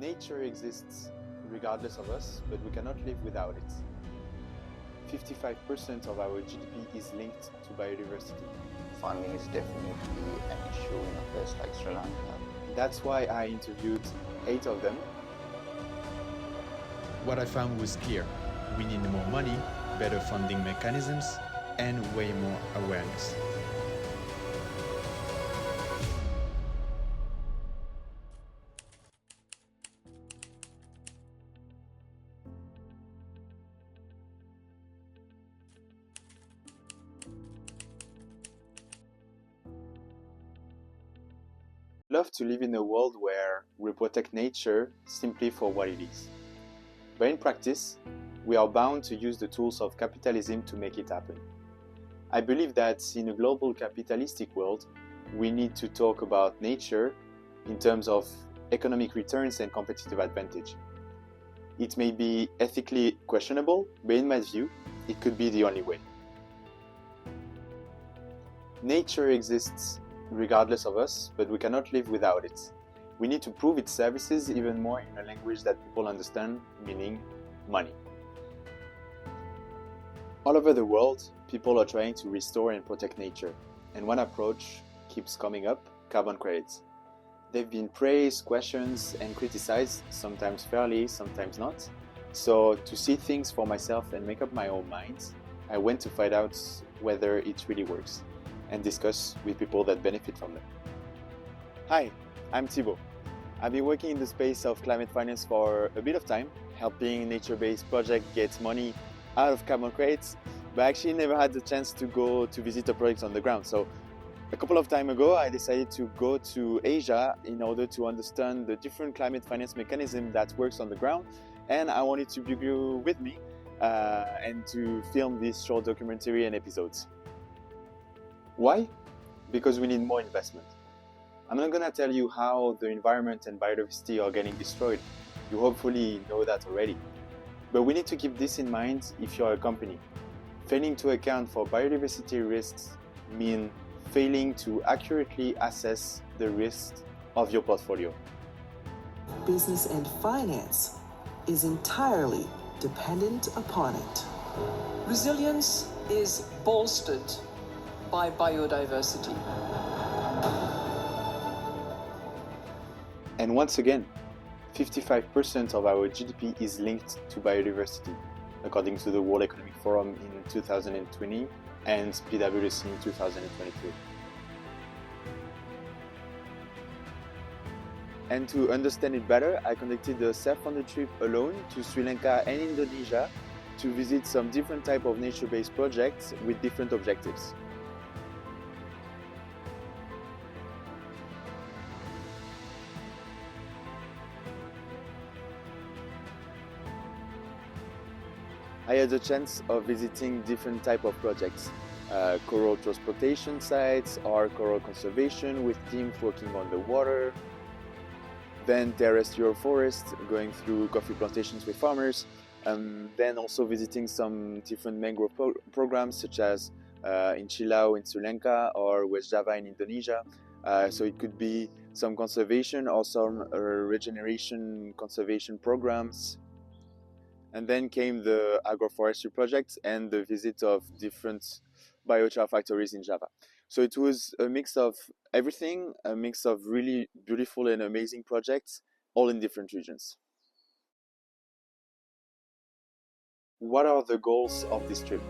Nature exists regardless of us, but we cannot live without it. 55% of our GDP is linked to biodiversity. Funding is definitely an issue in a place like Sri Lanka. That's why I interviewed 8 of them. What I found was clear. We need more money, better funding mechanisms, and way more awareness. Love to live in a world where we protect nature simply for what it is. But in practice, we are bound to use the tools of capitalism to make it happen. I believe that in a global capitalistic world, we need to talk about nature in terms of economic returns and competitive advantage. It may be ethically questionable, but in my view, it could be the only way. Nature exists regardless of us, but we cannot live without it. We need to prove its services even more in a language that people understand, meaning money. All over the world, people are trying to restore and protect nature, and one approach keeps coming up: carbon credits. They've been praised, questioned, and criticized, sometimes fairly, sometimes not. So to see things for myself and make up my own mind, I went to find out whether it really works and discuss with people that benefit from them. Hi, I'm Thibaut. I've been working in the space of climate finance for a bit of time, helping nature-based projects get money out of carbon credits, but I actually never had the chance to go to visit a project on the ground. So a couple of time ago, I decided to go to Asia in order to understand the different climate finance mechanism that works on the ground, and I wanted to bring you with me and to film this short documentary and episodes. Why? Because we need more investment. I'm not gonna tell you how the environment and biodiversity are getting destroyed. You hopefully know that already. But we need to keep this in mind if you're a company. Failing to account for biodiversity risks mean failing to accurately assess the risks of your portfolio. Business and finance is entirely dependent upon it. Resilience is bolstered by biodiversity. And once again, 55% of our GDP is linked to biodiversity, according to the World Economic Forum in 2020 and PwC in 2023. And to understand it better, I conducted a self-funded trip alone to Sri Lanka and Indonesia to visit some different type of nature-based projects with different objectives. I had the chance of visiting different type of projects, coral transportation sites or coral conservation with teams working on the water, then terrestrial forest, going through coffee plantations with farmers, then also visiting some different mangrove programs such as in Chilau in Sri Lanka or West Java in Indonesia. So it could be some conservation or some regeneration conservation programs. And then came the agroforestry project and the visit of different biochar factories in Java. So it was a mix of everything, a mix of really beautiful and amazing projects, all in different regions. What are the goals of this trip?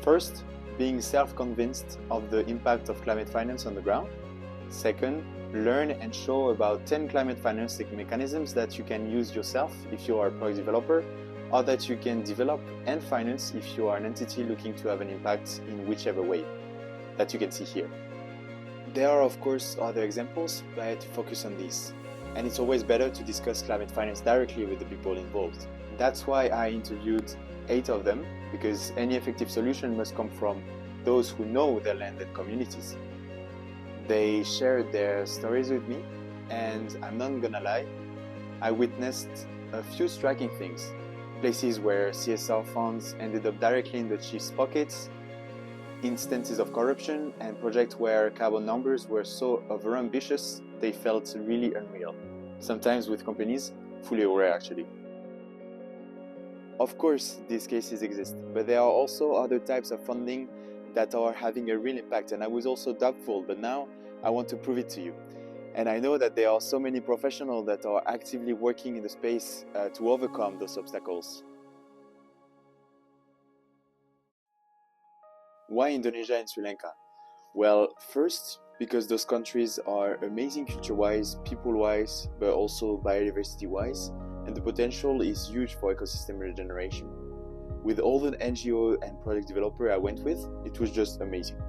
First, being self-convinced of the impact of climate finance on the ground. Second, learn and show about 10 climate financing mechanisms that you can use yourself if you are a product developer, or that you can develop and finance if you are an entity looking to have an impact in whichever way that you can see here. There are of course other examples, but I had to focus on these. And it's always better to discuss climate finance directly with the people involved. That's why I interviewed 8 of them, because any effective solution must come from those who know their land and communities. They shared their stories with me, and I'm not gonna lie, I witnessed a few striking things. Places where CSR funds ended up directly in the chief's pockets, instances of corruption, and projects where carbon numbers were so overambitious they felt really unreal. sometimes with companies fully aware actually. Of course, these cases exist, but there are also other types of funding that are having a real impact, and I was also doubtful, but now I want to prove it to you. And I know that there are so many professionals that are actively working in the space to overcome those obstacles. Why Indonesia and Sri Lanka? Well, first, because those countries are amazing future-wise, people-wise, but also biodiversity-wise, and the potential is huge for ecosystem regeneration. With all the NGO and product developer I went with, it was just amazing.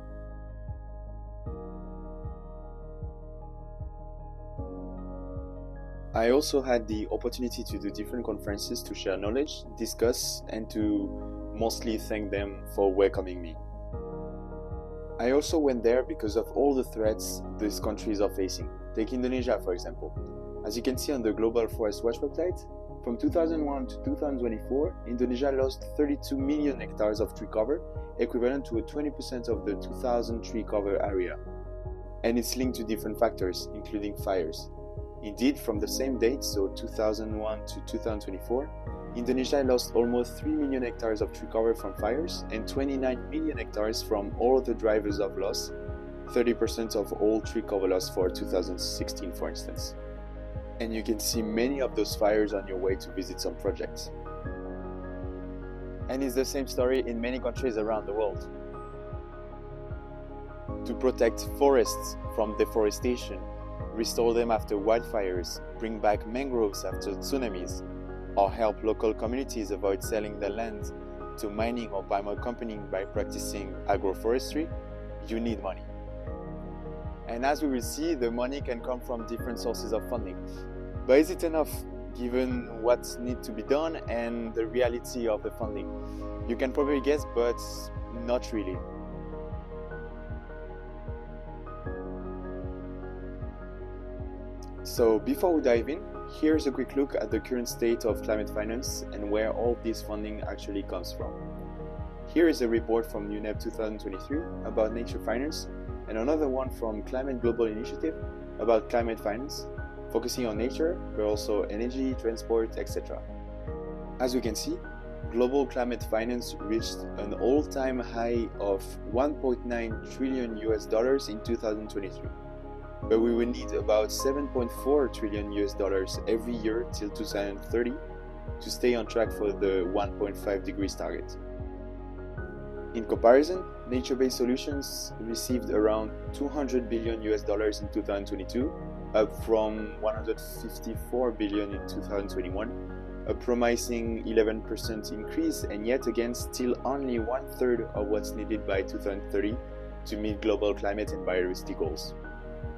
I also had the opportunity to do different conferences to share knowledge, discuss, and to mostly thank them for welcoming me. I also went there because of all the threats these countries are facing. Take Indonesia, for example. As you can see on the Global Forest Watch website, from 2001 to 2024, Indonesia lost 32 million hectares of tree cover, equivalent to 20% of the 2000 tree cover area. And it's linked to different factors, including fires. Indeed, from the same date, so 2001 to 2024, Indonesia lost almost 3 million hectares of tree cover from fires and 29 million hectares from all the drivers of loss, 30% of all tree cover loss for 2016, for instance. And you can see many of those fires on your way to visit some projects. And it's the same story in many countries around the world. To protect forests from deforestation, restore them after wildfires, bring back mangroves after tsunamis, or help local communities avoid selling their land to mining or palm oil company by practicing agroforestry, you need money. And as we will see, the money can come from different sources of funding. But is it enough given what needs to be done and the reality of the funding? You can probably guess, but not really. So before we dive in, here's a quick look at the current state of climate finance and where all this funding actually comes from. Here is a report from UNEP 2023 about nature finance and another one from Climate Global Initiative about climate finance, focusing on nature, but also energy, transport, etc. As you can see, global climate finance reached an all-time high of $1.9 trillion in 2023. But we will need about $7.4 trillion every year till 2030 to stay on track for the 1.5 degrees target. In comparison, nature-based solutions received around $200 billion in 2022, up from $154 billion in 2021, a promising 11% increase, and yet again still only 1/3 of what's needed by 2030 to meet global climate and biodiversity goals.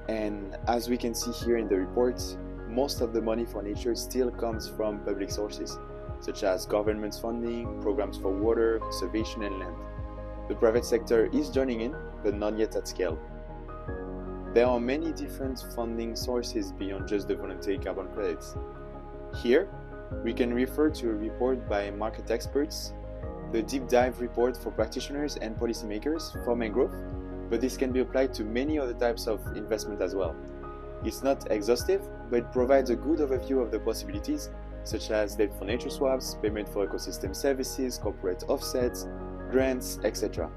And as we can see here in the report, most of the money for nature still comes from public sources, such as government funding, programs for water, conservation and land. The private sector is joining in, but not yet at scale. There are many different funding sources beyond just the voluntary carbon credits. Here, we can refer to a report by market experts, the deep dive report for practitioners and policymakers for mangrove, but this can be applied to many other types of investment as well. It's not exhaustive, but it provides a good overview of the possibilities, such as debt for nature swaps, payment for ecosystem services, corporate offsets, grants, etc.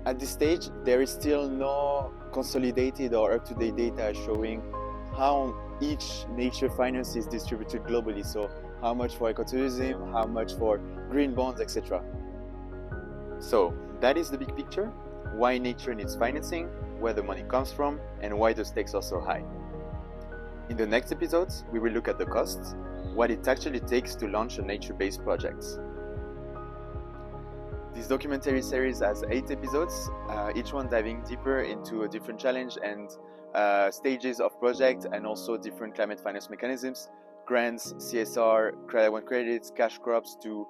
At this stage, there is still no consolidated or up-to-date data showing how each nature finance is distributed globally, so how much for ecotourism, how much for green bonds, etc. So that is the big picture. Why nature needs financing, where the money comes from, and why the stakes are so high. In the next episodes, we will look at the costs, what it actually takes to launch a nature-based project. This documentary series has 8 episodes, each one diving deeper into a different challenge and stages of project, and also different climate finance mechanisms, grants, CSR, credit credits, cash crops to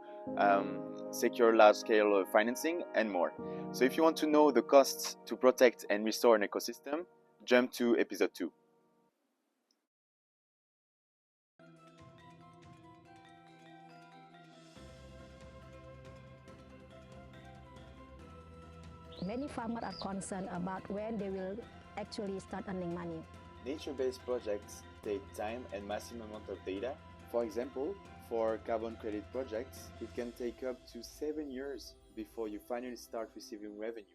secure large-scale financing, and more. So if you want to know the costs to protect and restore an ecosystem, jump to episode 2. Many farmers are concerned about when they will actually start earning money. Nature-based projects take time and massive amount of data. For example, for carbon credit projects, it can take up to 7 years before you finally start receiving revenue.